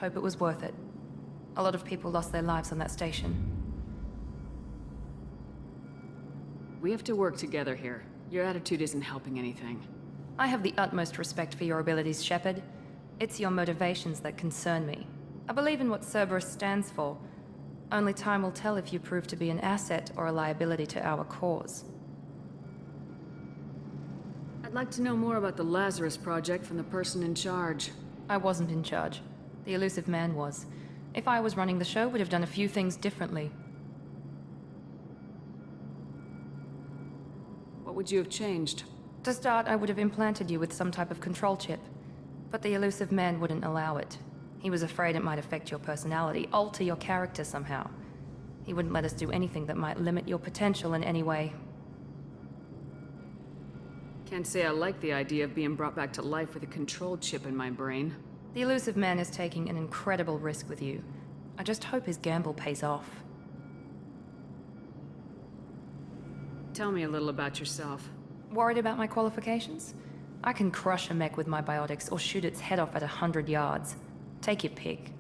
hope it was worth it. A lot of people lost their lives on that station. We have to work together here. Your attitude isn't helping anything. I have the utmost respect for your abilities, Shepard. It's your motivations that concern me. I believe in what Cerberus stands for. Only time will tell if you prove to be an asset or a liability to our cause. I'd like to know more about the Lazarus Project from the person in charge. I wasn't in charge. The Elusive Man was. If I was running the show, would have done a few things differently. What would you have changed? To start, I would have implanted you with some type of control chip. But the Elusive Man wouldn't allow it. He was afraid it might affect your personality, alter your character somehow. He wouldn't let us do anything that might limit your potential in any way. Can't say I like the idea of being brought back to life with a control chip in my brain. The Elusive Man is taking an incredible risk with you. I just hope his gamble pays off. Tell me a little about yourself. Worried about my qualifications? I can crush a mech with my biotics or shoot its head off at 100 yards. Take your pick.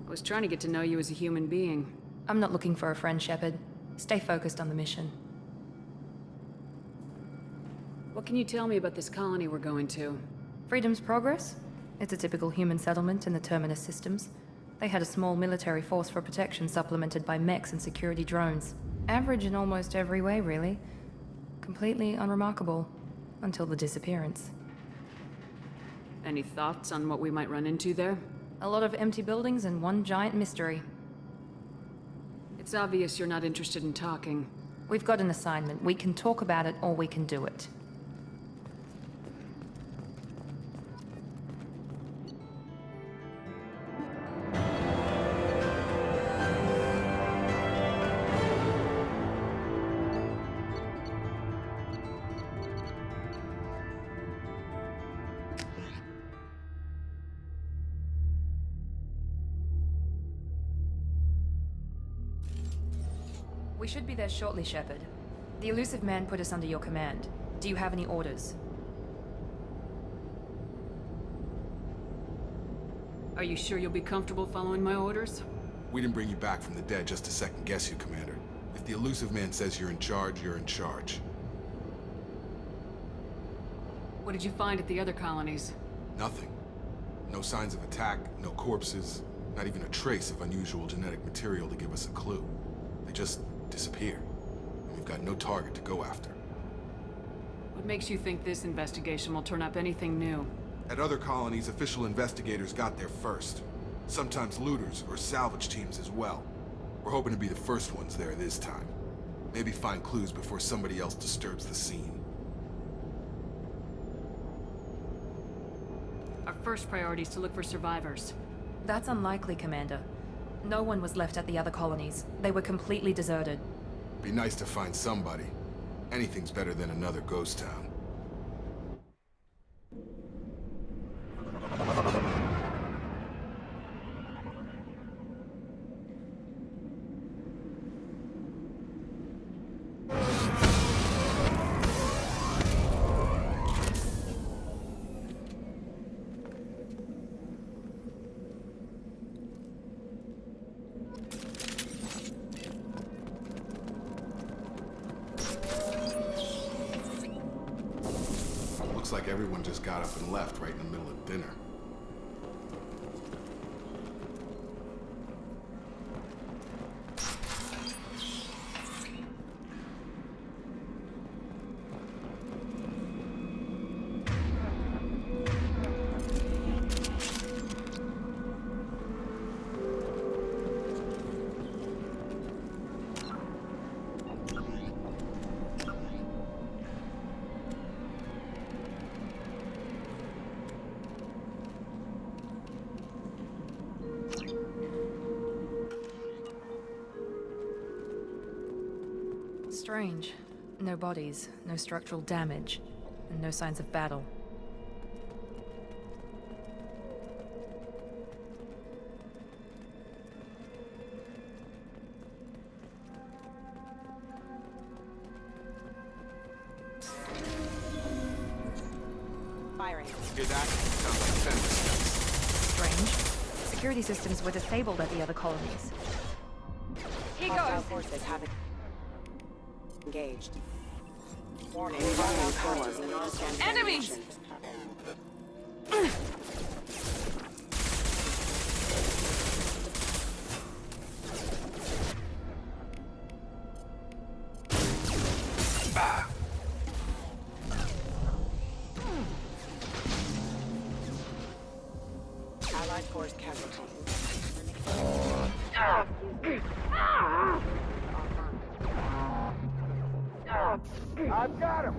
I was trying to get to know you as a human being. I'm not looking for a friend, Shepard. Stay focused on the mission. What can you tell me about this colony we're going to? Freedom's Progress? It's a typical human settlement in the Terminus systems. They had a small military force for protection supplemented by mechs and security drones. Average in almost every way, really. Completely unremarkable. Until the disappearance. Any thoughts on what we might run into there? A lot of empty buildings and one giant mystery. It's obvious you're not interested in talking. We've got an assignment. We can talk about it or we can do it. We should be there shortly, Shepard. The Elusive Man put us under your command. Do you have any orders? Are you sure you'll be comfortable following my orders? We didn't bring you back from the dead just to second guess you, Commander. If the Elusive Man says you're in charge, you're in charge. What did you find at the other colonies? Nothing. No signs of attack, no corpses, not even a trace of unusual genetic material to give us a clue. They just disappear. And we've got no target to go after. What makes you think this investigation will turn up anything new? At other colonies, official investigators got there first. Sometimes looters or salvage teams as well. We're hoping to be the first ones there this time. Maybe find clues before somebody else disturbs the scene. Our first priority is to look for survivors. That's unlikely, Commander. No one was left at the other colonies. They were completely deserted. Be nice to find somebody. Anything's better than another ghost town. Looks like everyone just got up and left right in the middle of dinner. Strange. No bodies, no structural damage, and no signs of battle. Firing. Hear that? Sounds like fender steps. Strange. Security systems were disabled at the other colonies. Here Hostile goes! forces have engaged. Warning, incoming forces in North Enemies! Allied force casualty. I've got him!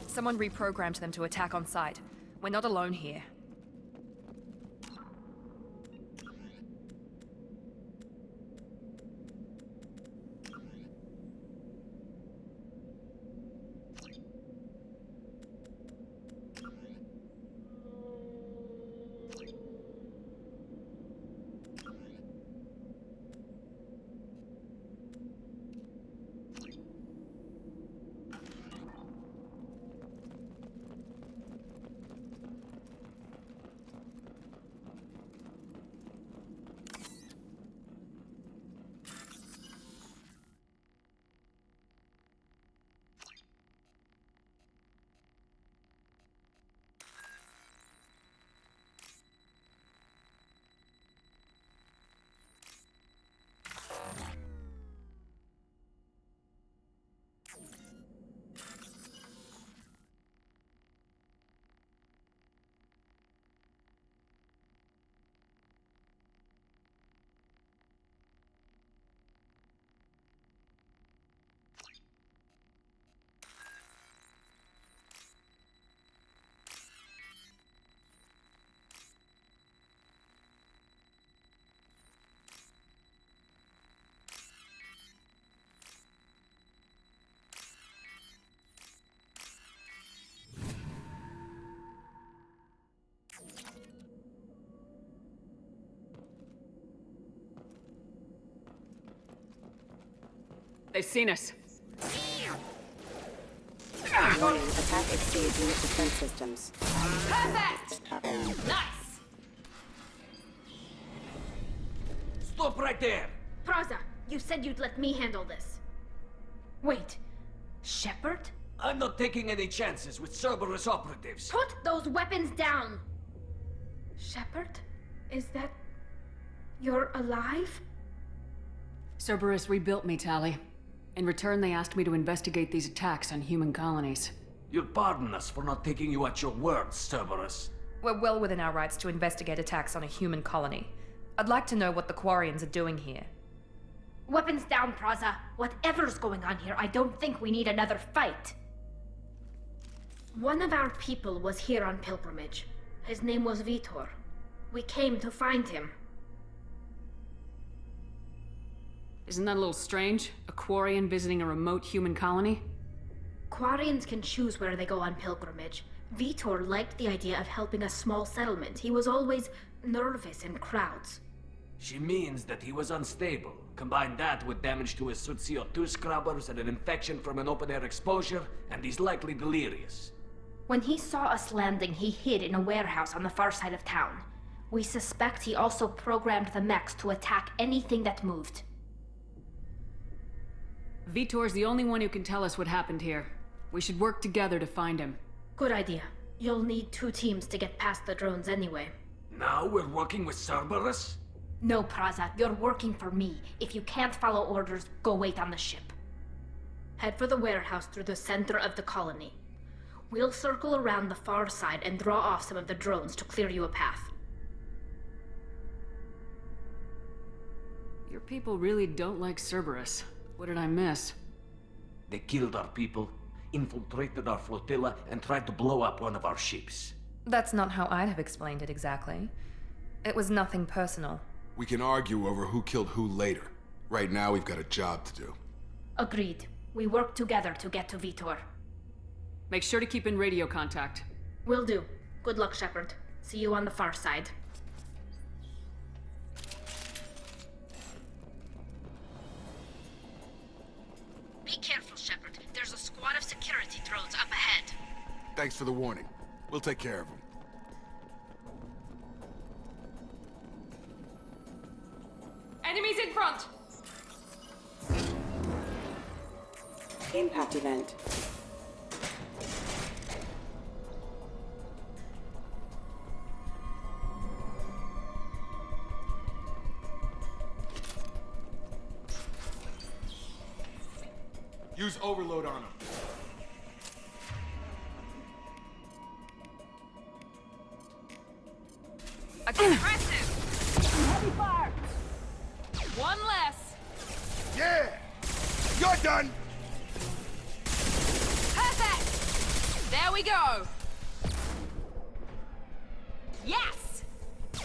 Someone reprogrammed them to attack on sight. We're not alone here. They've seen us. Warning, attack exceeds unit defense systems. Perfect! Nice! Stop right there! Praza, you said you'd let me handle this. Wait, Shepard? I'm not taking any chances with Cerberus operatives. Put those weapons down! Shepard? Is that... you're alive? Cerberus rebuilt me, Tali. In return, they asked me to investigate these attacks on human colonies. You'll pardon us for not taking you at your word, Cerberus. We're well within our rights to investigate attacks on a human colony. I'd like to know what the Quarians are doing here. Weapons down, Praza. Whatever's going on here, I don't think we need another fight. One of our people was here on pilgrimage. His name was Vitor. We came to find him. Isn't that a little strange? A Quarian visiting a remote human colony? Quarians can choose where they go on pilgrimage. Vitor liked the idea of helping a small settlement. He was always nervous in crowds. She means that he was unstable. Combine that with damage to his suit CO2 scrubbers and an infection from an open-air exposure, and he's likely delirious. When he saw us landing, he hid in a warehouse on the far side of town. We suspect he also programmed the mechs to attack anything that moved. Vitor's the only one who can tell us what happened here. We should work together to find him. Good idea. You'll need 2 teams to get past the drones anyway. Now we're working with Cerberus? No, Praza, you're working for me. If you can't follow orders, go wait on the ship. Head for the warehouse through the center of the colony. We'll circle around the far side and draw off some of the drones to clear you a path. Your people really don't like Cerberus. What did I miss? They killed our people, infiltrated our flotilla, and tried to blow up one of our ships. That's not how I'd have explained it exactly. It was nothing personal. We can argue over who killed who later. Right now, we've got a job to do. Agreed. We work together to get to Vitor. Make sure to keep in radio contact. Will do. Good luck, Shepard. See you on the far side. Be careful. Thanks for the warning. We'll take care of him. Enemies in front! Impact event. Use overload on him. Aggressive! Heavy fire! One less! Yeah! You're done! Perfect! There we go! Yes!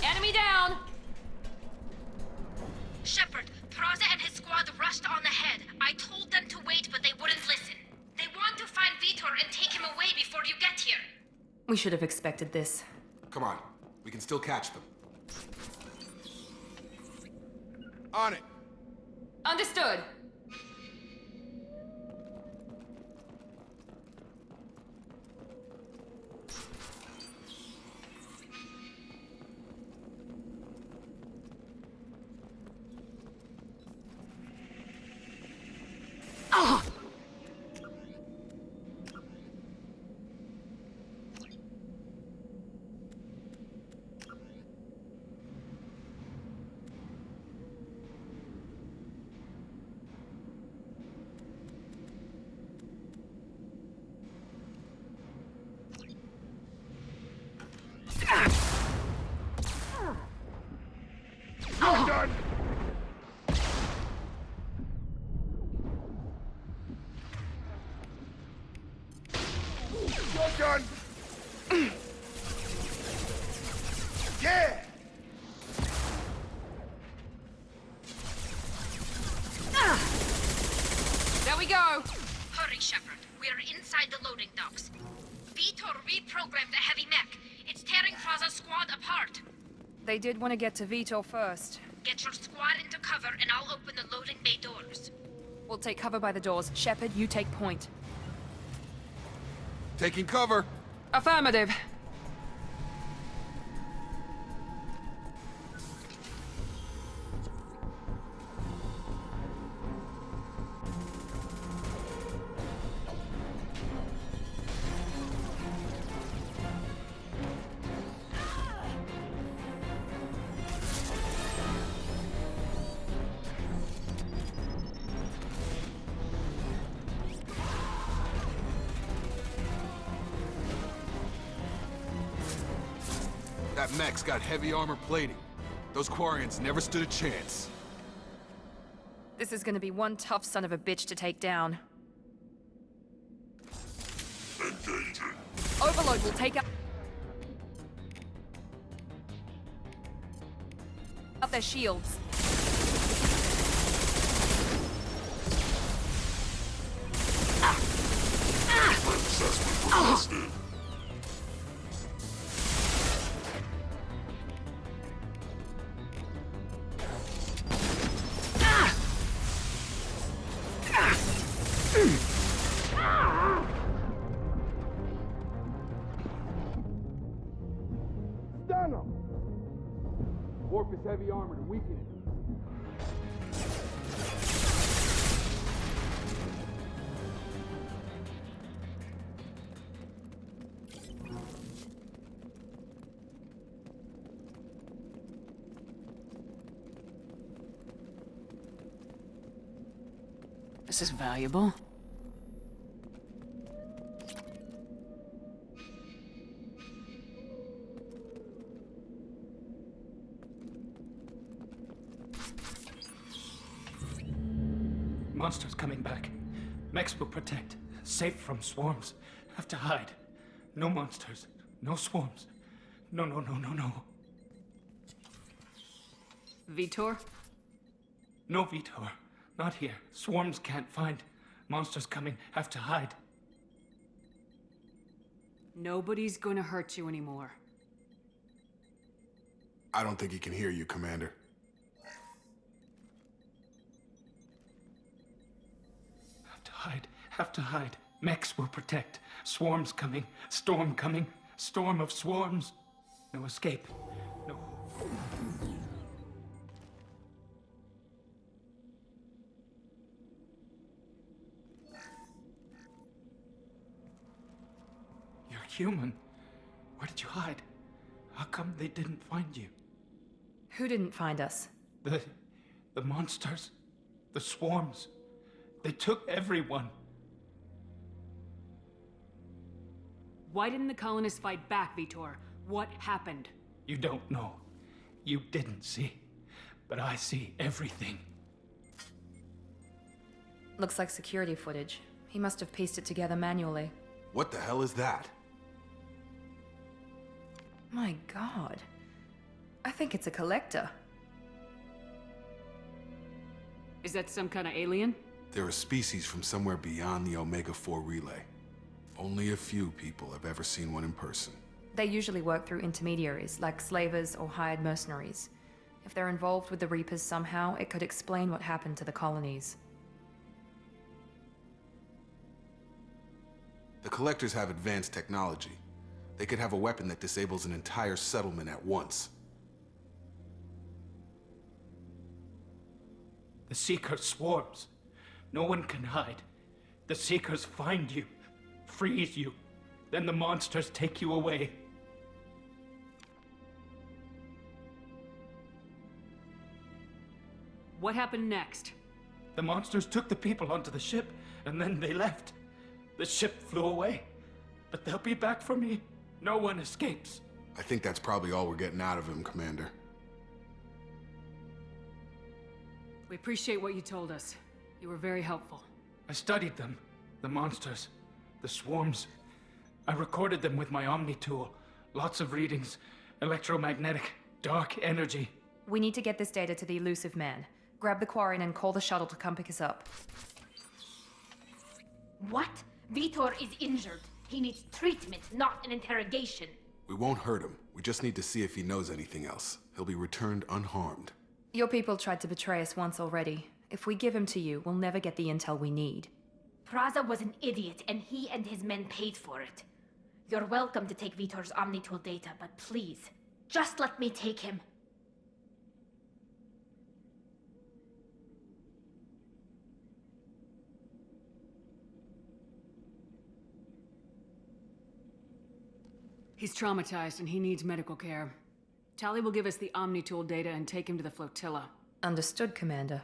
Enemy down! Shepard, Peraza and his squad rushed on ahead. I told them to wait, but they wouldn't listen. They want to find Vitor and take him away before you get here. We should have expected this. Come on. We can still catch them. On it! Understood! You're done! You're done! Yeah! There we go! Hurry, Shepard. We're inside the loading docks. Vitor reprogrammed the heavy mech. It's tearing Peraza's squad apart. They did want to get to Vitor first. Get your squad into cover and I'll open the loading bay doors. We'll take cover by the doors. Shepard, you take point. Taking cover! Affirmative. That mech's got heavy armor plating. Those Quarians never stood a chance. This is gonna be one tough son of a bitch to take down. Engaging. Overload will take out their shields. Stun him! Warp his heavy armor to weaken it. This is valuable. Monsters coming back. Mechs will protect. Safe from swarms. Have to hide. No monsters. No swarms. No, no, no, no, no. Vitor? No, Vitor. Not here. Swarms can't find. Monsters coming. Have to hide. Nobody's gonna hurt you anymore. I don't think he can hear you, Commander. Have to hide. Have to hide. Mex will protect. Swarms coming. Storm coming. Storm of swarms. No escape. No. You're human. Where did you hide? How come they didn't find you? Who didn't find us? The monsters. The swarms. They took everyone. Why didn't the colonists fight back, Vitor? What happened? You don't know. You didn't see. But I see everything. Looks like security footage. He must have pieced it together manually. What the hell is that? My god. I think it's a collector. Is that some kind of alien? They're a species from somewhere beyond the Omega-4 relay. Only a few people have ever seen one in person. They usually work through intermediaries, like slavers or hired mercenaries. If they're involved with the Reapers somehow, it could explain what happened to the colonies. The Collectors have advanced technology. They could have a weapon that disables an entire settlement at once. The Seeker swarms. No one can hide. The Seekers find you, freeze you, then the monsters take you away. What happened next? The monsters took the people onto the ship, and then they left. The ship flew away. But they'll be back for me. No one escapes. I think that's probably all we're getting out of him, Commander. We appreciate what you told us. You were very helpful. I studied them. The monsters. The swarms. I recorded them with my Omni tool. Lots of readings. Electromagnetic. Dark energy. We need to get this data to the Elusive Man. Grab the Quarian and call the shuttle to come pick us up. What? Vitor is injured. He needs treatment, not an interrogation. We won't hurt him. We just need to see if he knows anything else. He'll be returned unharmed. Your people tried to betray us once already. If we give him to you, we'll never get the intel we need. Praza was an idiot, and he and his men paid for it. You're welcome to take Vitor's Omnitool data, but please, just let me take him. He's traumatized and he needs medical care. Tali will give us the Omnitool data and take him to the flotilla. Understood, Commander.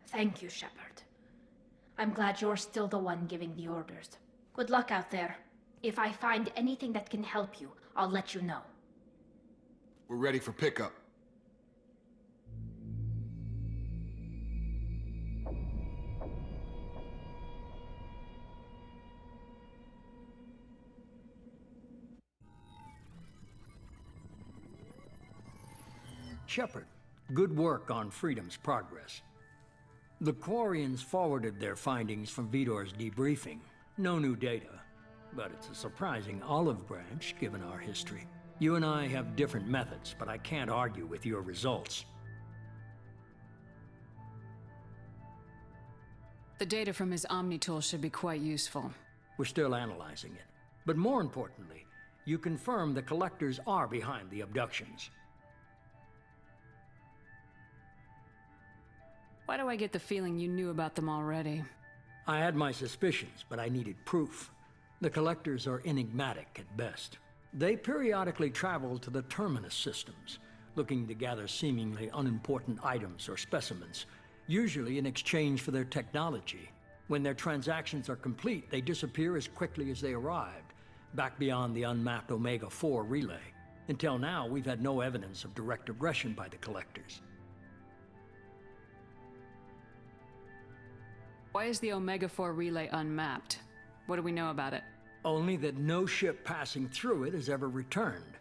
Thank you, Shepard. I'm glad you're still the one giving the orders. Good luck out there. If I find anything that can help you, I'll let you know. We're ready for pickup. Shepard, good work on Freedom's progress. The Quarians forwarded their findings from Vitor's debriefing. No new data, but it's a surprising olive branch given our history. You and I have different methods, but I can't argue with your results. The data from his Omnitool should be quite useful. We're still analyzing it. But more importantly, you confirm the Collectors are behind the abductions. Why do I get the feeling you knew about them already? I had my suspicions, but I needed proof. The Collectors are enigmatic at best. They periodically travel to the Terminus systems, looking to gather seemingly unimportant items or specimens, usually in exchange for their technology. When their transactions are complete, they disappear as quickly as they arrived, back beyond the unmapped Omega-4 relay. Until now, we've had no evidence of direct aggression by the Collectors. Why is the Omega-4 relay unmapped? What do we know about it? Only that no ship passing through it has ever returned.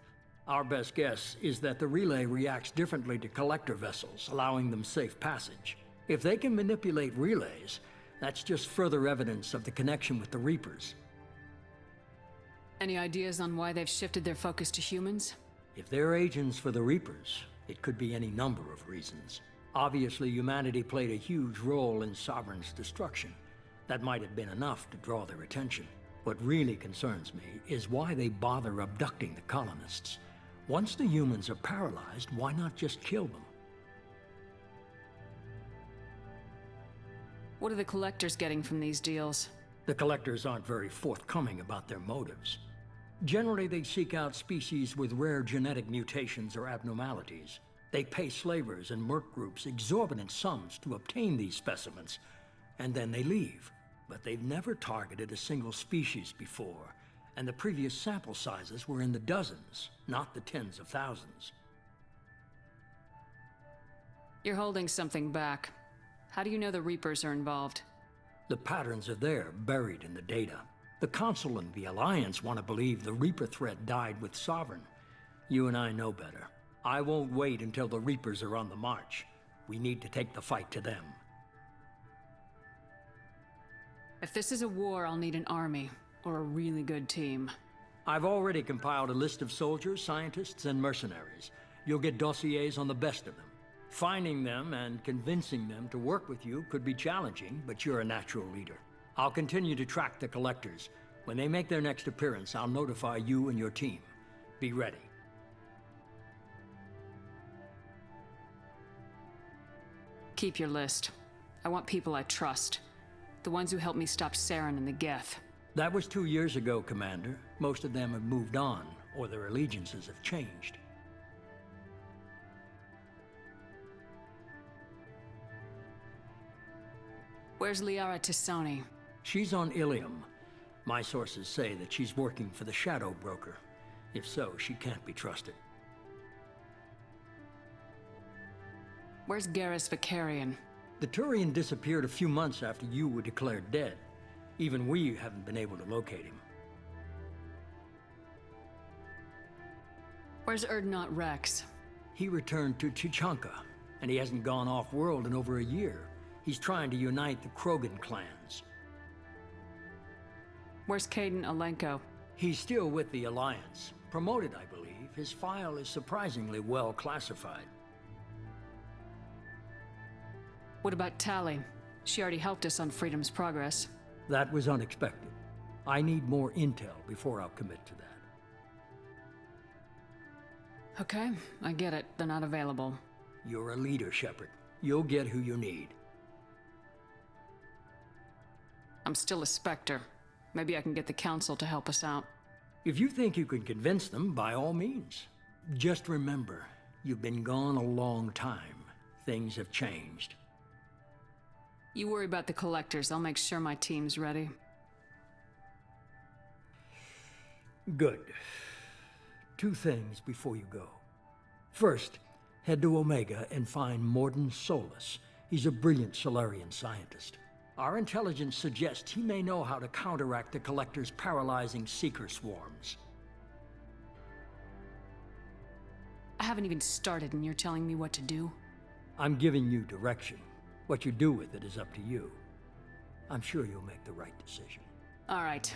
Our best guess is that the relay reacts differently to Collector vessels, allowing them safe passage. If they can manipulate relays, that's just further evidence of the connection with the Reapers. Any ideas on why they've shifted their focus to humans? If they're agents for the Reapers, it could be any number of reasons. Obviously, humanity played a huge role in Sovereign's destruction. That might have been enough to draw their attention. What really concerns me is why they bother abducting the colonists. Once the humans are paralyzed, why not just kill them? What are the collectors getting from these deals? The collectors aren't very forthcoming about their motives. Generally, they seek out species with rare genetic mutations or abnormalities. They pay slavers and merc groups exorbitant sums to obtain these specimens, and then they leave. But they've never targeted a single species before, and the previous sample sizes were in the dozens, not the tens of thousands. You're holding something back. How do you know the Reapers are involved? The patterns are there, buried in the data. The Council and the Alliance want to believe the Reaper threat died with Sovereign. You and I know better. I won't wait until the Reapers are on the march. We need to take the fight to them. If this is a war, I'll need an army, or a really good team. I've already compiled a list of soldiers, scientists, and mercenaries. You'll get dossiers on the best of them. Finding them and convincing them to work with you could be challenging, but you're a natural leader. I'll continue to track the collectors. When they make their next appearance, I'll notify you and your team. Be ready. Keep your list. I want people I trust. The ones who helped me stop Saren and the Geth. That was 2 years ago, Commander. Most of them have moved on, or their allegiances have changed. Where's Liara T'Soni? She's on Ilium. My sources say that she's working for the Shadow Broker. If so, she can't be trusted. Where's Garrus Vakarian? The Turian disappeared a few months after you were declared dead. Even we haven't been able to locate him. Where's Urdnot Rex? He returned to Chichanka, and he hasn't gone off-world in over a year. He's trying to unite the Krogan clans. Where's Caden Alenko? He's still with the Alliance. Promoted, I believe. His file is surprisingly well classified. What about Tali? She already helped us on Freedom's Progress. That was unexpected. I need more intel before I'll commit to that. Okay, I get it. They're not available. You're a leader, Shepard. You'll get who you need. I'm still a Spectre. Maybe I can get the Council to help us out. If you think you can convince them, by all means. Just remember, you've been gone a long time. Things have changed. You worry about the Collectors. I'll make sure my team's ready. Good. 2 things before you go. First, head to Omega and find Mordin Solus. He's a brilliant Solarian scientist. Our intelligence suggests he may know how to counteract the Collector's paralyzing Seeker swarms. I haven't even started and you're telling me what to do? I'm giving you direction. What you do with it is up to you. I'm sure you'll make the right decision. All right.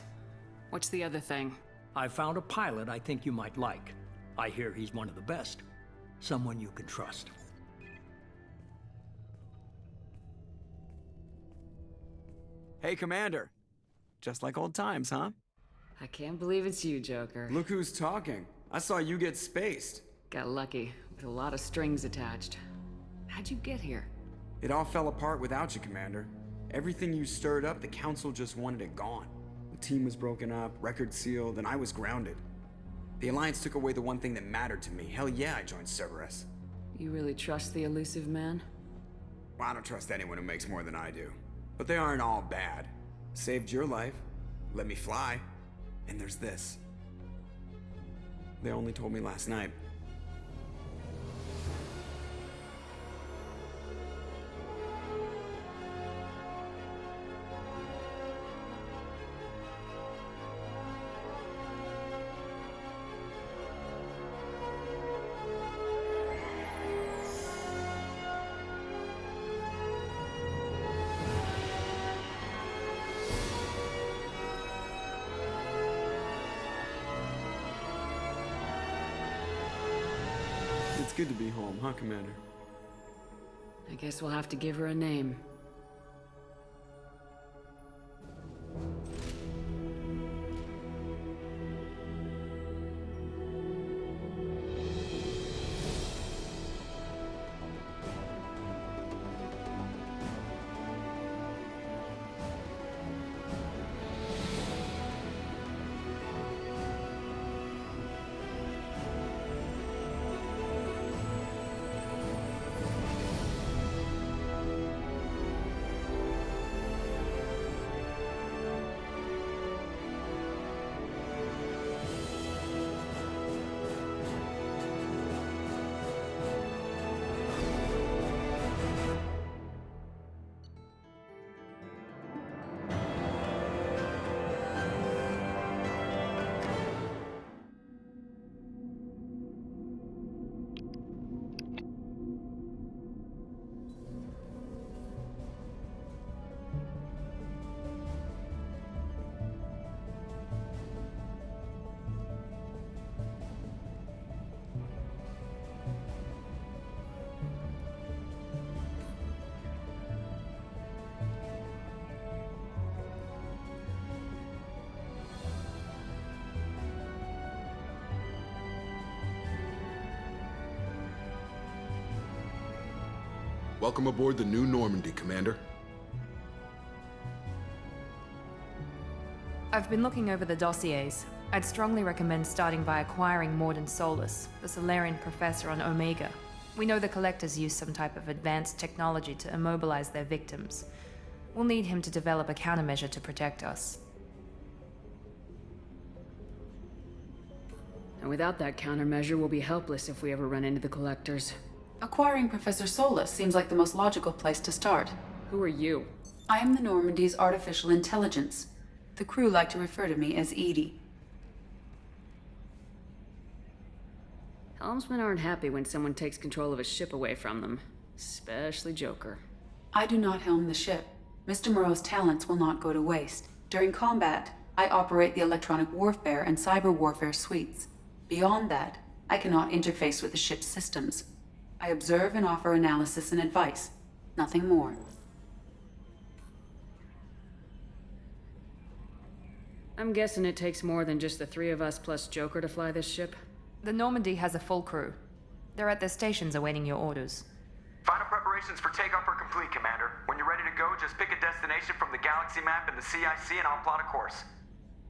What's the other thing? I found a pilot I think you might like. I hear he's one of the best. Someone you can trust. Hey, Commander. Just like old times, huh? I can't believe it's you, Joker. Look who's talking. I saw you get spaced. Got lucky, with a lot of strings attached. How'd you get here? It all fell apart without you, Commander. Everything you stirred up, the Council just wanted it gone. The team was broken up, record sealed, and I was grounded. The Alliance took away the one thing that mattered to me. Hell yeah, I joined Cerberus. You really trust the elusive man? Well, I don't trust anyone who makes more than I do. But they aren't all bad. Saved your life, let me fly, and there's this. They only told me last night. It's good to be home, huh, Commander? I guess we'll have to give her a name. Welcome aboard the New Normandy, Commander. I've been looking over the dossiers. I'd strongly recommend starting by acquiring Mordin Solus, the Solarian professor on Omega. We know the Collectors use some type of advanced technology to immobilize their victims. We'll need him to develop a countermeasure to protect us. And without that countermeasure, we'll be helpless if we ever run into the Collectors. Acquiring Professor Solus seems like the most logical place to start. Who are you? I am the Normandy's artificial intelligence. The crew like to refer to me as Edie. Helmsmen aren't happy when someone takes control of a ship away from them. Especially Joker. I do not helm the ship. Mr. Moreau's talents will not go to waste. During combat, I operate the electronic warfare and cyber warfare suites. Beyond that, I cannot interface with the ship's systems. I observe and offer analysis and advice. Nothing more. I'm guessing it takes more than just the three of us plus Joker to fly this ship. The Normandy has a full crew. They're at their stations awaiting your orders. Final preparations for takeoff are complete, Commander. When you're ready to go, just pick a destination from the galaxy map and the CIC and I'll plot a course.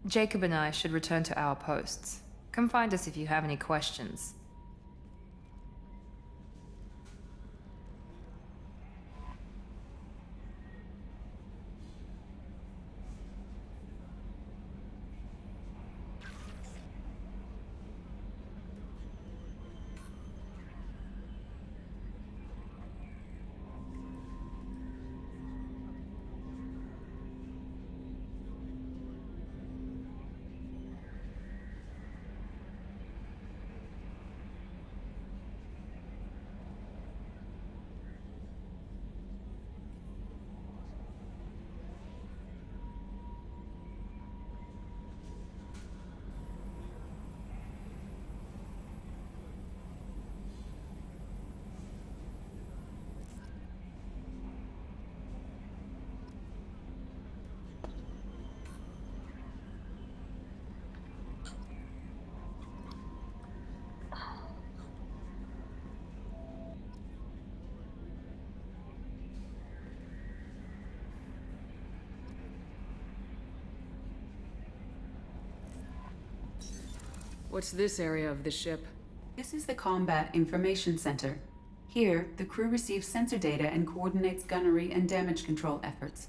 Jacob and I should return to our posts. Come find us if you have any questions. What's this area of the ship? This is the Combat Information Center. Here, the crew receives sensor data and coordinates gunnery and damage control efforts.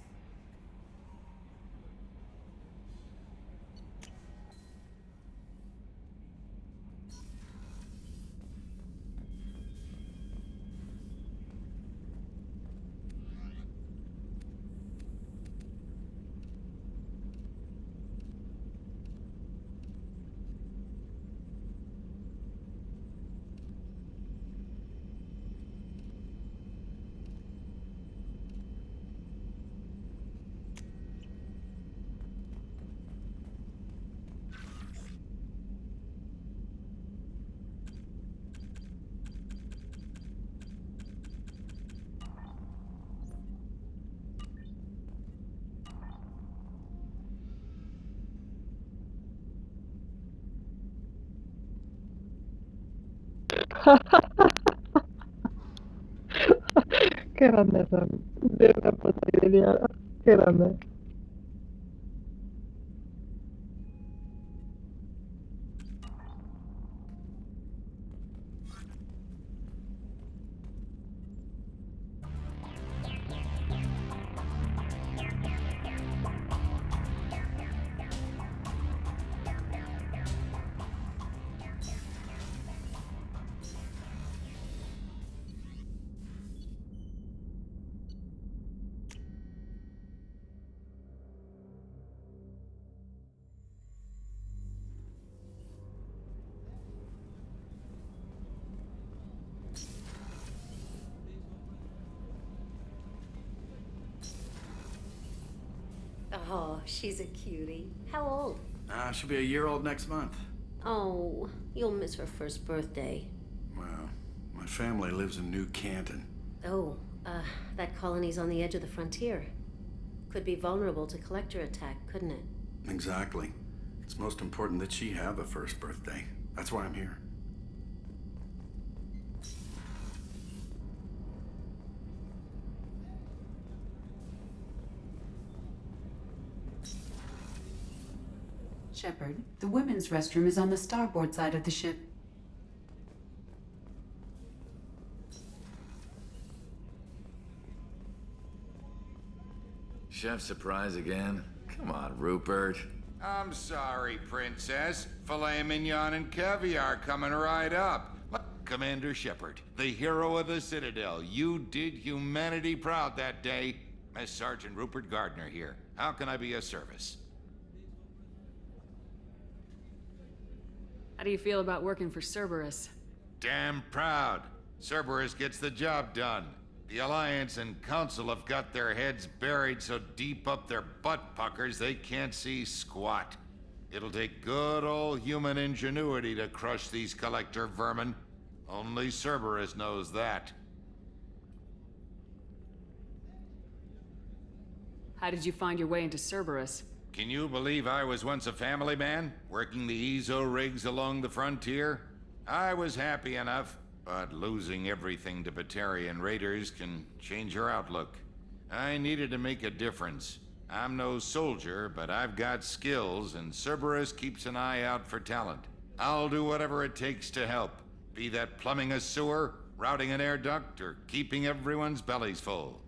Che grande Sam, deve poter dire, che grande. Oh, she's a cutie. How old? She'll be a year old next month. Oh, you'll miss her first birthday. Well, my family lives in New Canton. Oh, that colony's on the edge of the frontier. Could be vulnerable to collector attack, couldn't it? Exactly. It's most important that she have a first birthday. That's why I'm here. Shepard, the women's restroom is on the starboard side of the ship. Chef surprise again? Come on, Rupert. I'm sorry, Princess. Filet mignon and caviar coming right up. Commander Shepard, the hero of the Citadel. You did humanity proud that day. Mess Sergeant Rupert Gardner here. How can I be of service? How do you feel about working for Cerberus? Damn proud. Cerberus gets the job done. The Alliance and Council have got their heads buried so deep up their butt puckers they can't see squat. It'll take good old human ingenuity to crush these collector vermin. Only Cerberus knows that. How did you find your way into Cerberus? Can you believe I was once a family man, working the EZO rigs along the frontier? I was happy enough, but losing everything to Batarian raiders can change your outlook. I needed to make a difference. I'm no soldier, but I've got skills, and Cerberus keeps an eye out for talent. I'll do whatever it takes to help, be that plumbing a sewer, routing an air duct, or keeping everyone's bellies full.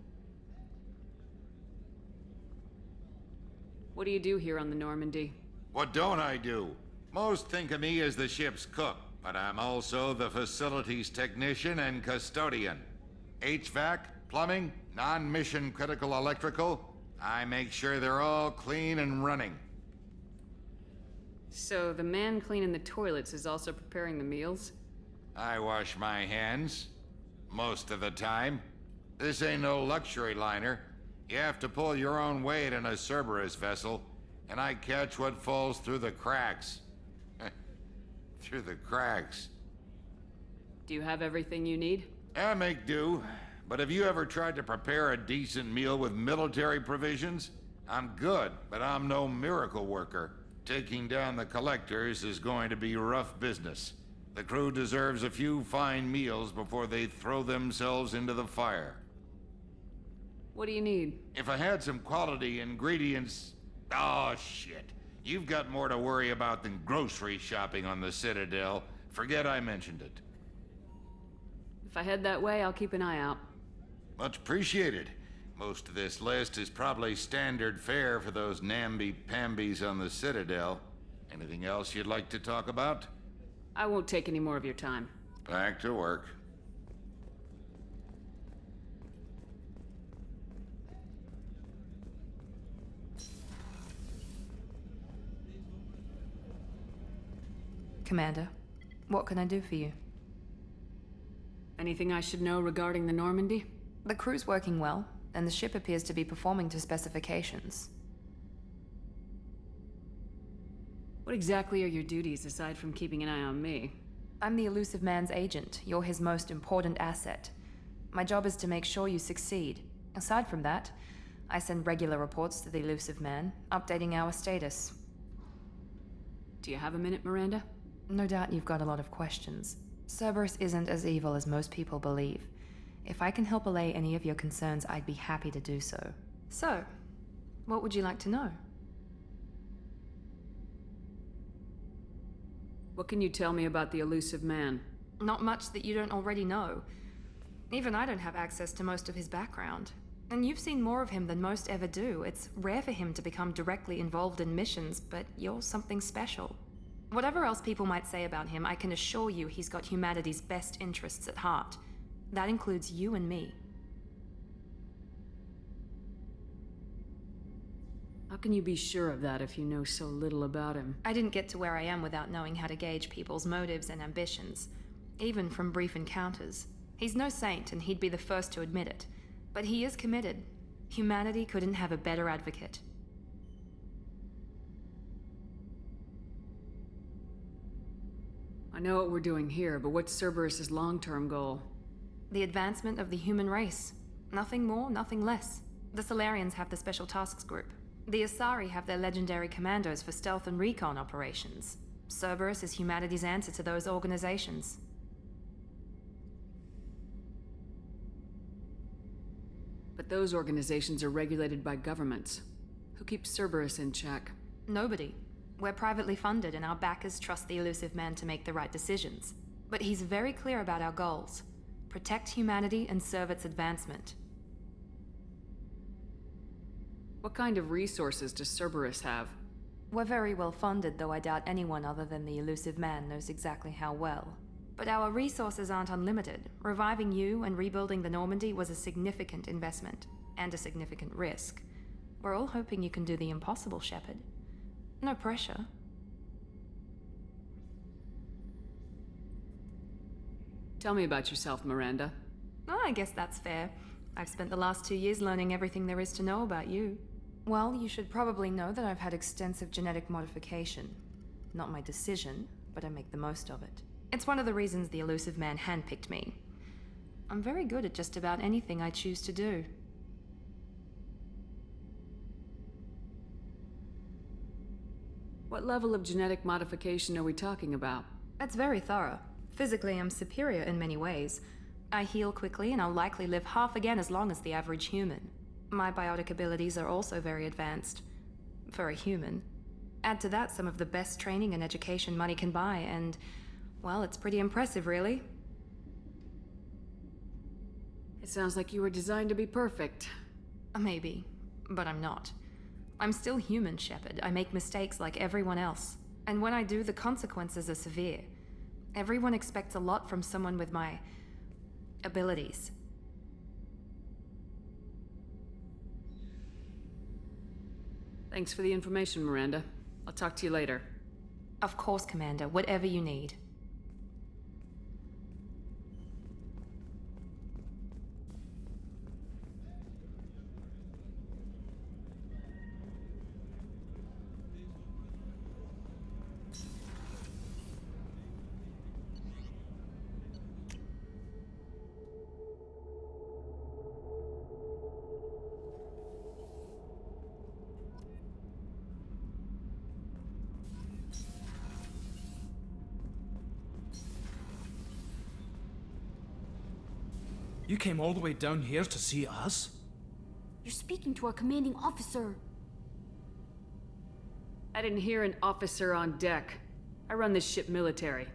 What do you do here on the Normandy? What don't I do? Most think of me as the ship's cook, but I'm also the facilities technician and custodian. HVAC, plumbing, non-mission critical electrical. I make sure they're all clean and running. So the man cleaning the toilets is also preparing the meals? I wash my hands. Most of the time. This ain't no luxury liner. You have to pull your own weight in a Cerberus vessel, and I catch what falls through the cracks. Through the cracks. Do you have everything you need? I make do. But have you ever tried to prepare a decent meal with military provisions? I'm good, but I'm no miracle worker. Taking down the collectors is going to be rough business. The crew deserves a few fine meals before they throw themselves into the fire. What do you need? If I had some quality ingredients... Oh, shit. You've got more to worry about than grocery shopping on the Citadel. Forget I mentioned it. If I head that way, I'll keep an eye out. Much appreciated. Most of this list is probably standard fare for those namby-pambies on the Citadel. Anything else you'd like to talk about? I won't take any more of your time. Back to work. Commander, what can I do for you? Anything I should know regarding the Normandy? The crew's working well, and the ship appears to be performing to specifications. What exactly are your duties aside from keeping an eye on me? I'm the Elusive Man's agent. You're his most important asset. My job is to make sure you succeed. Aside from that, I send regular reports to the Elusive Man, updating our status. Do you have a minute, Miranda? No doubt you've got a lot of questions. Cerberus isn't as evil as most people believe. If I can help allay any of your concerns, I'd be happy to do so. So, what would you like to know? What can you tell me about the Elusive Man? Not much that you don't already know. Even I don't have access to most of his background. And you've seen more of him than most ever do. It's rare for him to become directly involved in missions, but you're something special. Whatever else people might say about him, I can assure you he's got humanity's best interests at heart. That includes you and me. How can you be sure of that if you know so little about him? I didn't get to where I am without knowing how to gauge people's motives and ambitions, even from brief encounters. He's no saint, and he'd be the first to admit it. But he is committed. Humanity couldn't have a better advocate. I know what we're doing here, but what's Cerberus's long-term goal? The advancement of the human race. Nothing more, nothing less. The Solarians have the Special Tasks Group. The Asari have their legendary commandos for stealth and recon operations. Cerberus is humanity's answer to those organizations. But those organizations are regulated by governments. Who keeps Cerberus in check? Nobody. We're privately funded and our backers trust the elusive man to make the right decisions. But he's very clear about our goals. Protect humanity and serve its advancement. What kind of resources does Cerberus have? We're very well funded, though I doubt anyone other than the elusive man knows exactly how well. But our resources aren't unlimited. Reviving you and rebuilding the Normandy was a significant investment, and a significant risk. We're all hoping you can do the impossible, Shepard. No pressure. Tell me about yourself, Miranda. Oh, I guess that's fair. I've spent the last 2 years learning everything there is to know about you. Well, you should probably know that I've had extensive genetic modification. Not my decision, but I make the most of it. It's one of the reasons the elusive man handpicked me. I'm very good at just about anything I choose to do. What level of genetic modification are we talking about? That's very thorough. Physically, I'm superior in many ways. I heal quickly, and I'll likely live half again as long as the average human. My biotic abilities are also very advanced. For a human. Add to that some of the best training and education money can buy, and, well, it's pretty impressive, really. It sounds like you were designed to be perfect. Maybe, but I'm not. I'm still human, Shepard. I make mistakes like everyone else. And when I do, the consequences are severe. Everyone expects a lot from someone with my abilities. Thanks for the information, Miranda. I'll talk to you later. Of course, Commander. Whatever you need. You came all the way down here to see us? You're speaking to our commanding officer. I didn't hear an officer on deck. I run this ship military.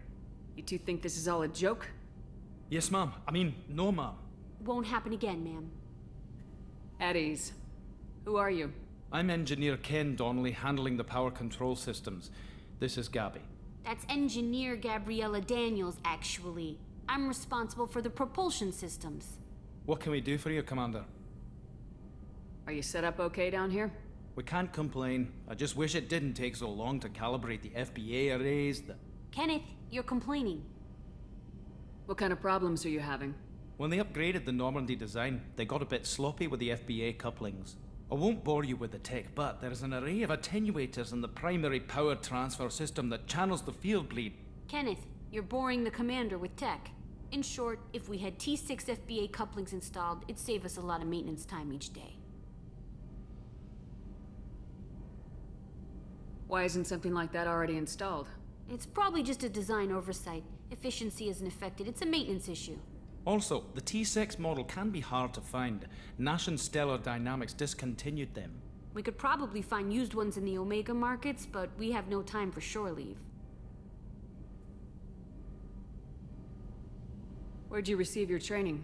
You two think this is all a joke? Yes, ma'am. I mean, no, ma'am. Won't happen again, ma'am. At ease. Who are you? I'm Engineer Ken Donnelly, handling the power control systems. This is Gabby. That's Engineer Gabriella Daniels, actually. I'm responsible for the propulsion systems. What can we do for you, Commander? Are you set up okay down here? We can't complain. I just wish it didn't take so long to calibrate the FBA arrays, Kenneth, you're complaining. What kind of problems are you having? When they upgraded the Normandy design, they got a bit sloppy with the FBA couplings. I won't bore you with the tech, but there is an array of attenuators in the primary power transfer system that channels the field bleed. Kenneth, you're boring the commander with tech. In short, if we had T6 FBA couplings installed, it'd save us a lot of maintenance time each day. Why isn't something like that already installed? It's probably just a design oversight. Efficiency isn't affected. It's a maintenance issue. Also, the T6 model can be hard to find. Nash and Stellar Dynamics discontinued them. We could probably find used ones in the Omega markets, but we have no time for shore leave. Where'd you receive your training?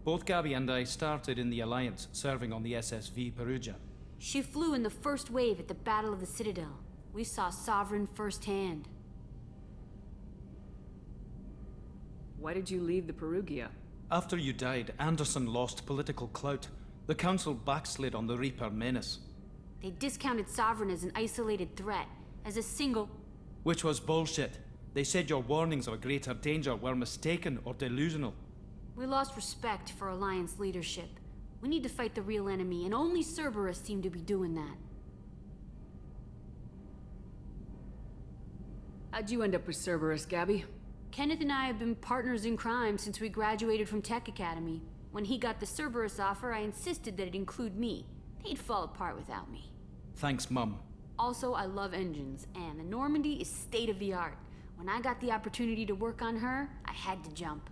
Both Gabby and I started in the Alliance, serving on the SSV Perugia. She flew in the first wave at the Battle of the Citadel. We saw Sovereign firsthand. Why did you leave the Perugia? After you died, Anderson lost political clout. The Council backslid on the Reaper menace. They discounted Sovereign as an isolated threat, as a single... Which was bullshit. They said your warnings of a greater danger were mistaken or delusional. We lost respect for Alliance leadership. We need to fight the real enemy, and only Cerberus seemed to be doing that. How'd you end up with Cerberus, Gabby? Kenneth and I have been partners in crime since we graduated from Tech Academy. When he got the Cerberus offer, I insisted that it include me. They'd fall apart without me. Thanks, Mum. Also, I love engines, and the Normandy is state-of-the-art. When I got the opportunity to work on her, I had to jump.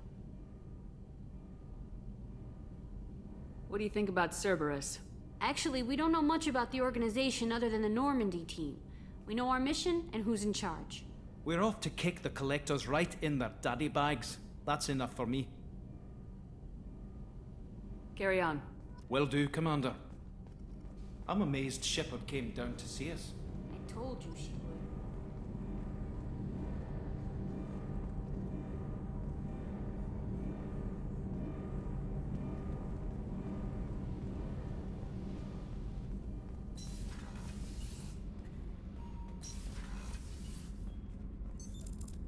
What do you think about Cerberus? Actually, we don't know much about the organization other than the Normandy team. We know our mission and who's in charge. We're off to kick the Collectors right in their daddy bags. That's enough for me. Carry on. Will do, Commander. I'm amazed Shepard came down to see us. I told you she would.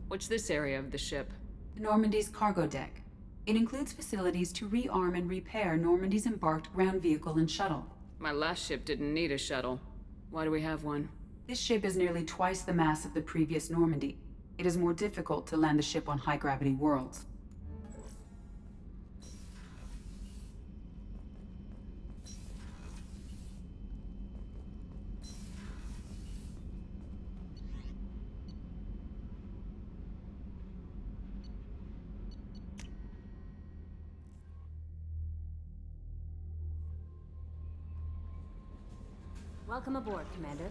What's this area of the ship? Normandy's cargo deck. It includes facilities to rearm and repair Normandy's embarked ground vehicle and shuttle. My last ship didn't need a shuttle. Why do we have one? This ship is nearly twice the mass of the previous Normandy. It is more difficult to land the ship on high-gravity worlds. Welcome aboard, Commander.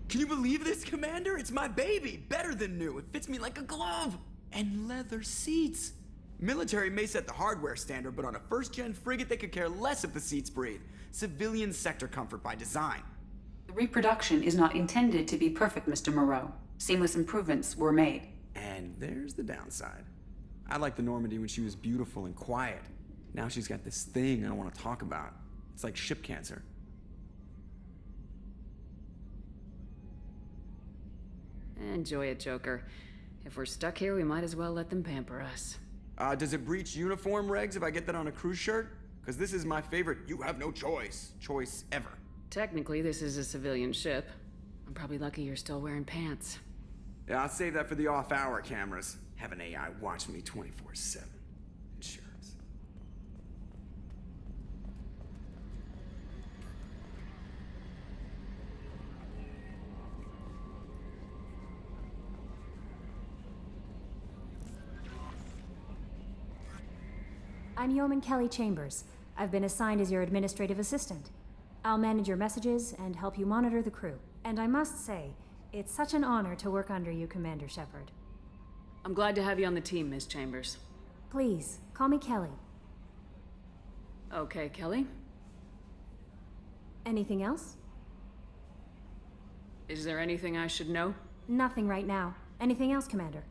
Can you believe this, Commander? It's my baby! Better than new. It fits me like a glove! And leather seats! Military may set the hardware standard, but on a first-gen frigate, they could care less if the seats breathe. Civilian sector comfort by design. The reproduction is not intended to be perfect, Mr. Moreau. Seamless improvements were made. And there's the downside. I liked the Normandy when she was beautiful and quiet. Now she's got this thing I don't want to talk about. It's like ship cancer. Enjoy it, Joker. If we're stuck here, we might as well let them pamper us. Does it breach uniform regs if I get that on a cruise shirt? Because this is my favorite you have no choice ever. Technically, this is a civilian ship. I'm probably lucky you're still wearing pants. Yeah, I'll save that for the off-hour cameras. Have an AI watch me 24/7. Insurance. I'm Yeoman Kelly Chambers. I've been assigned as your administrative assistant. I'll manage your messages and help you monitor the crew. And I must say, it's such an honor to work under you, Commander Shepard. I'm glad to have you on the team, Miss Chambers. Please, call me Kelly. Okay, Kelly. Anything else? Is there anything I should know? Nothing right now. Anything else, Commander?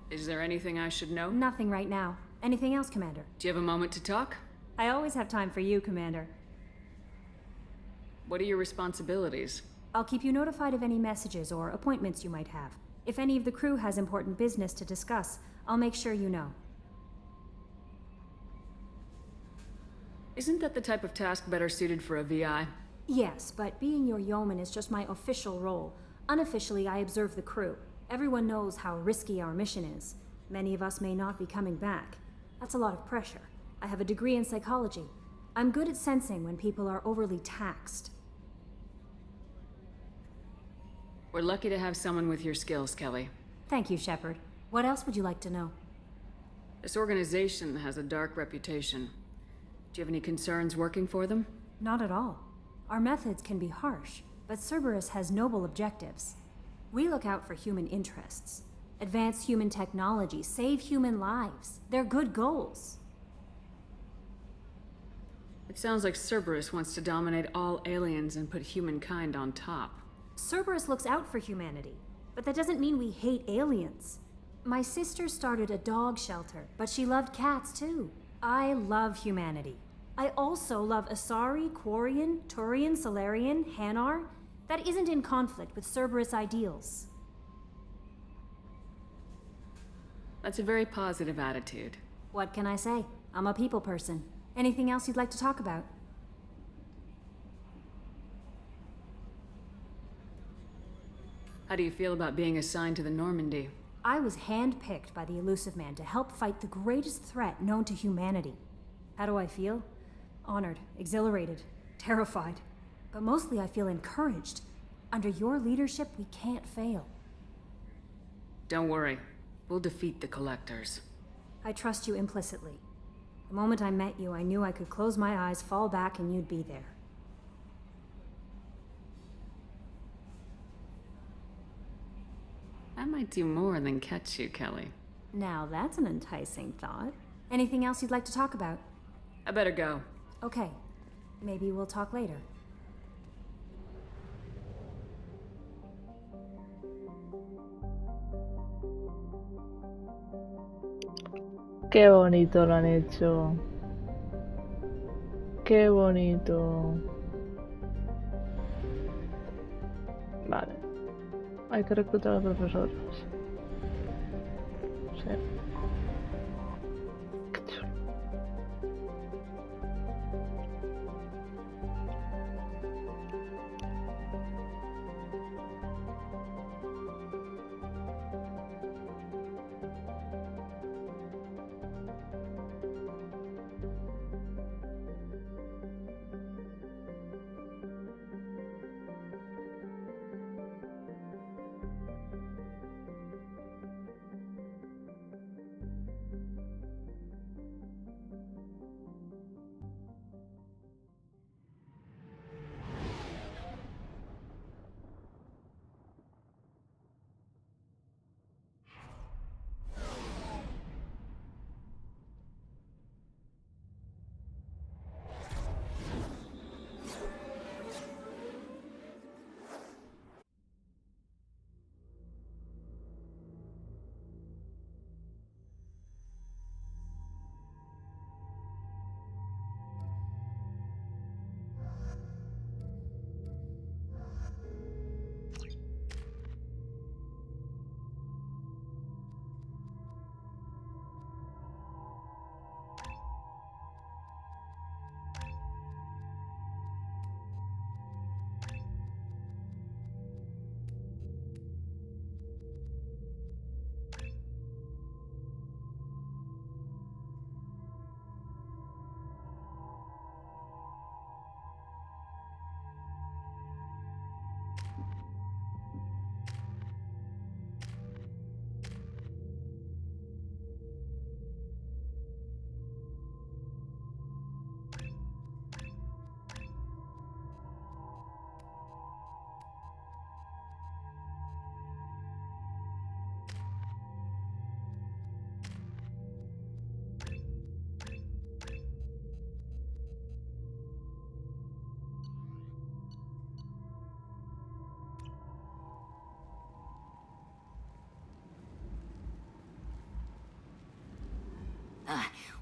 Is there anything I should know? Nothing right now. Anything else, Commander? Do you have a moment to talk? I always have time for you, Commander. What are your responsibilities? I'll keep you notified of any messages or appointments you might have. If any of the crew has important business to discuss, I'll make sure you know. Isn't that the type of task better suited for a VI? Yes, but being your yeoman is just my official role. Unofficially, I observe the crew. Everyone knows how risky our mission is. Many of us may not be coming back. That's a lot of pressure. I have a degree in psychology. I'm good at sensing when people are overly taxed. We're lucky to have someone with your skills, Kelly. Thank you, Shepard. What else would you like to know? This organization has a dark reputation. Do you have any concerns working for them? Not at all. Our methods can be harsh, but Cerberus has noble objectives. We look out for human interests. Advance human technology, save human lives. They're good goals. It sounds like Cerberus wants to dominate all aliens and put humankind on top. Cerberus looks out for humanity, but that doesn't mean we hate aliens. My sister started a dog shelter, but she loved cats too. I love humanity. I also love Asari, Quarian, Turian, Solarian, Hanar. That isn't in conflict with Cerberus ideals. That's a very positive attitude. What can I say? I'm a people person. Anything else you'd like to talk about? How do you feel about being assigned to the Normandy? I was handpicked by the Illusive Man to help fight the greatest threat known to humanity. How do I feel? Honored, exhilarated, terrified. But mostly I feel encouraged. Under your leadership, we can't fail. Don't worry. We'll defeat the Collectors. I trust you implicitly. The moment I met you, I knew I could close my eyes, fall back, and you'd be there. I might do more than catch you, Kelly. Now that's an enticing thought. Anything else you'd like to talk about? I better go. Okay. Maybe we'll talk later. Qué bonito lo han hecho. Qué bonito. Vale. Hay que reclutar a profesores. Sí. Qué chulo.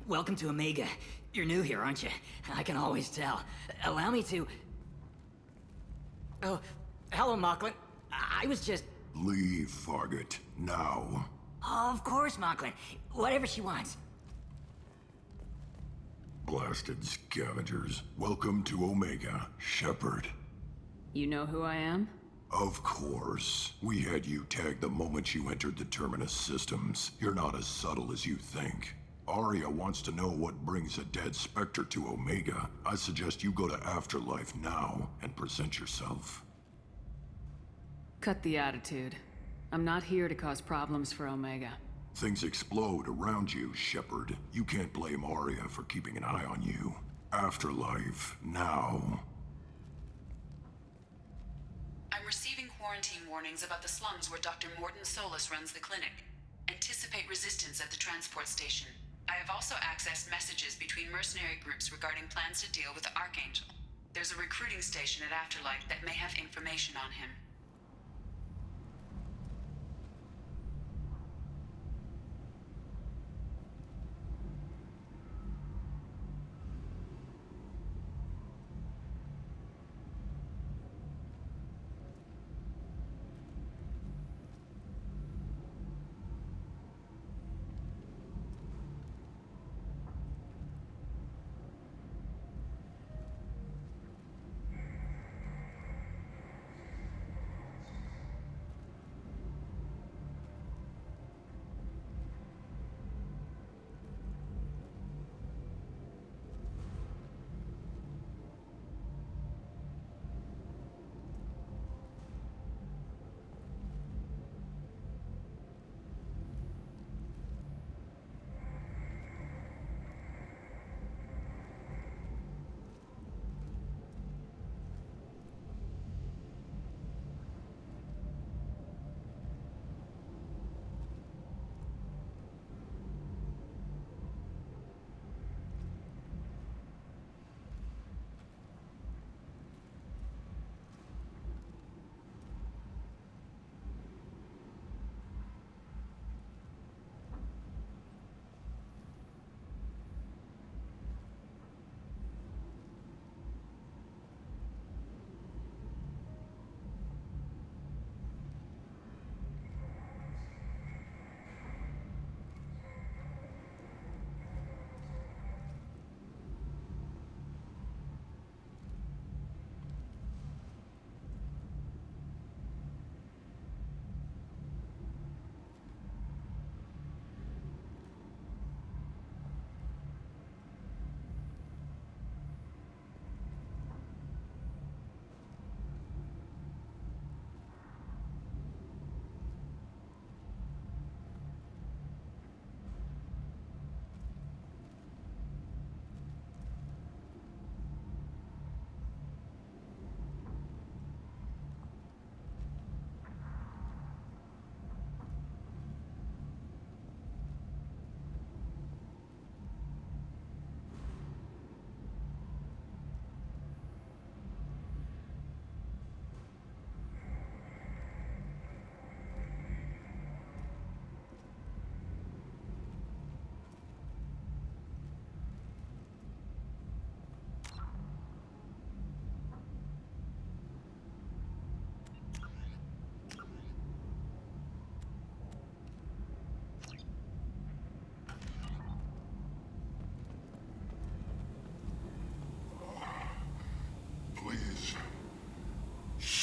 Welcome to Omega. You're new here, aren't you? I can always tell. Allow me to... Oh, hello, Mocklin. I was just... Leave, Fargate. Now. Of course, Mocklin. Whatever she wants. Blasted scavengers. Welcome to Omega, Shepard. You know who I am? Of course. We had you tagged the moment you entered the Terminus systems. You're not as subtle as you think. Arya wants to know what brings a dead Spectre to Omega. I suggest you go to Afterlife now and present yourself. Cut the attitude. I'm not here to cause problems for Omega. Things explode around you, Shepard. You can't blame Arya for keeping an eye on you. Afterlife, now. I'm receiving quarantine warnings about the slums where Dr. Morton Solus runs the clinic. Anticipate resistance at the transport station. I have also accessed messages between mercenary groups regarding plans to deal with the Archangel. There's a recruiting station at Afterlife that may have information on him.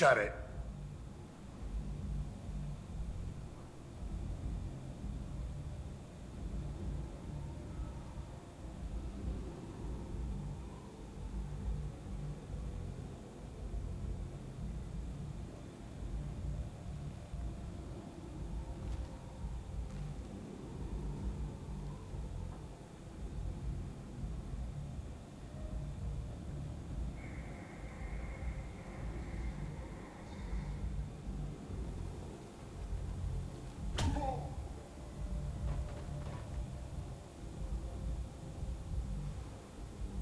Shut it.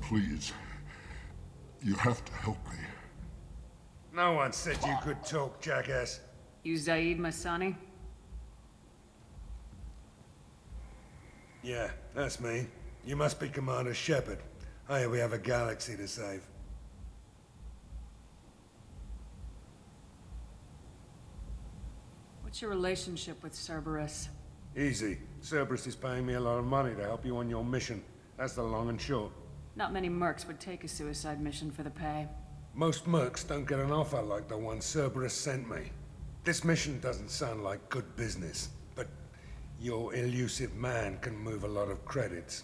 Please. You have to help me. No one said you could talk, jackass. You Zaid Masani? Yeah, that's me. You must be Commander Shepard. I hear we have a galaxy to save. What's your relationship with Cerberus? Easy. Cerberus is paying me a lot of money to help you on your mission. That's the long and short. Not many mercs would take a suicide mission for the pay. Most mercs don't get an offer like the one Cerberus sent me. This mission doesn't sound like good business, but your elusive man can move a lot of credits.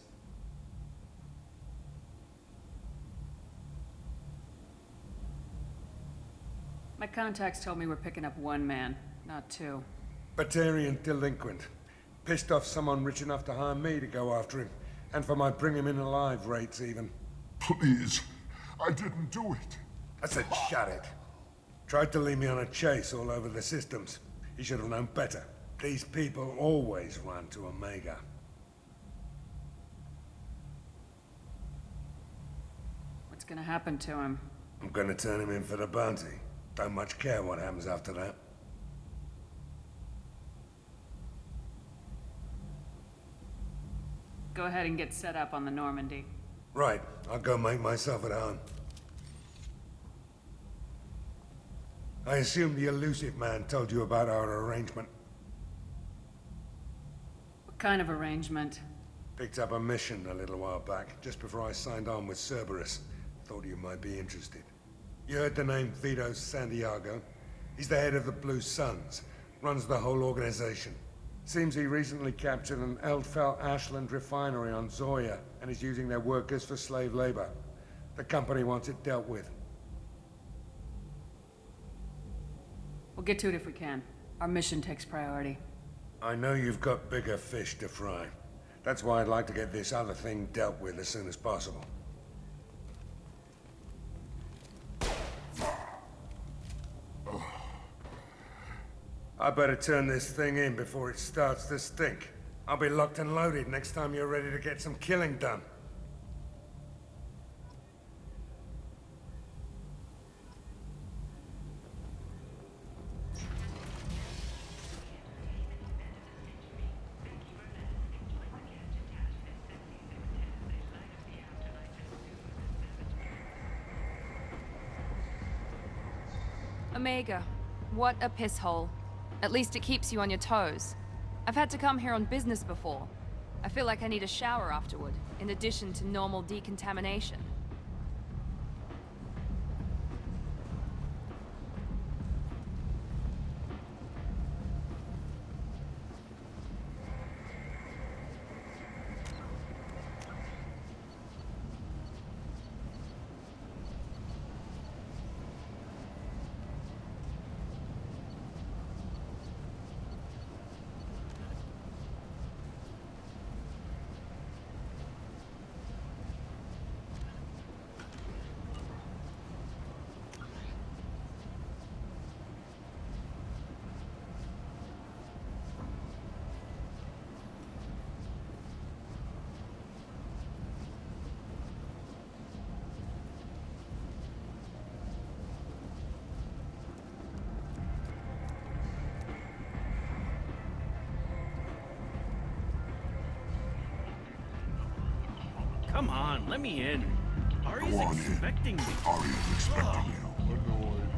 My contacts told me we're picking up one man, not two. Batarian delinquent. Pissed off someone rich enough to hire me to go after him. And for my bring him in alive rates, even. Please, I didn't do it. I said shut it. Tried to lead me on a chase all over the systems. He should have known better. These people always run to Omega. What's gonna happen to him? I'm gonna turn him in for the bounty. Don't much care what happens after that. Go ahead and get set up on the Normandy. Right, I'll go make myself at home. I assume the elusive man told you about our arrangement. What kind of arrangement? Picked up a mission a little while back, just before I signed on with Cerberus. Thought you might be interested. You heard the name Vito Santiago? He's the head of the Blue Suns, runs the whole organization. Seems he recently captured an Eldfell Ashland refinery on Zoya and is using their workers for slave labor. The company wants it dealt with. We'll get to it if we can. Our mission takes priority. I know you've got bigger fish to fry. That's why I'd like to get this other thing dealt with as soon as possible. I better turn this thing in before it starts to stink. I'll be locked and loaded next time you're ready to get some killing done. Omega, what a piss hole. At least it keeps you on your toes. I've had to come here on business before. I feel like I need a shower afterward, in addition to normal decontamination. Come on, let me in. Ari's Go on expecting in. me. Aria's expecting you.